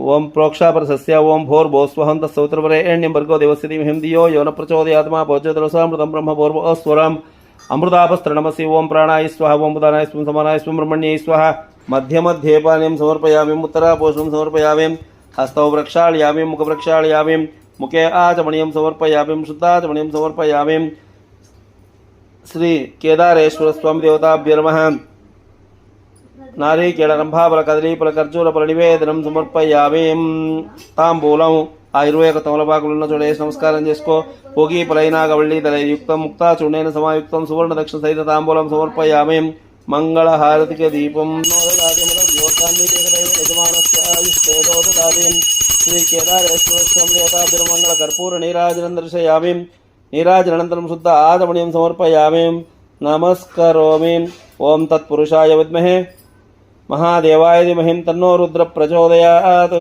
ओं प्रोक्षापरसस्य ओं भोर्भोस्वहं तत्सवितुर्वरेण्यं भर्गो देवस्य धीमहि धियो यो न प्रचोदयात् मा भोज्यतरसामृतं ब्रह्म भोर्भुवस्वरम् अमृतापस्तृणमसि ओं प्राणाय स्वाहा ओं उदानाय स्वं समानाय स्वं ब्रह्मण्यै स्वाहा मध्य मध्ये पानीयं समर्पयामि उत्तरापोषणं समर्पयामि हस्तौ प्रक्षालयामि मुख प्रक्षालयामि मुखे आचमनीयं समर्पयामि शुद्धाचमनीयं समर्पयामि श्री केदारेश्वर स्वामी देवताभ्यो नमः नारिकेलरंभाफल कदलीफल कर्जूरफल निवेदनं समर्पयामि तांबूलं आयुर्वेद तमलपाकुलुन्न चोटे नमस्कारं चेसुको पोगी फलैनागवल्ली दलयुक्तं मुक्ताचूर्णेन समायुक्तं सुवर्ण दक्षिण सहित तांबूलं समर्पयामि मंगलहारतिक दीपं श्री केदारेश्वर स्वामी देवताभ्यो मंगल कर्पूर नीराजनं दर्शयामि नीराजनानन्तरं शुद्ध आचमनीयं समर्पयामि नमस्करोमि ओं तत्पुरुषाय विद्महे महादेवाय धीमहि तन्नो रुद्र प्रचोदयात्।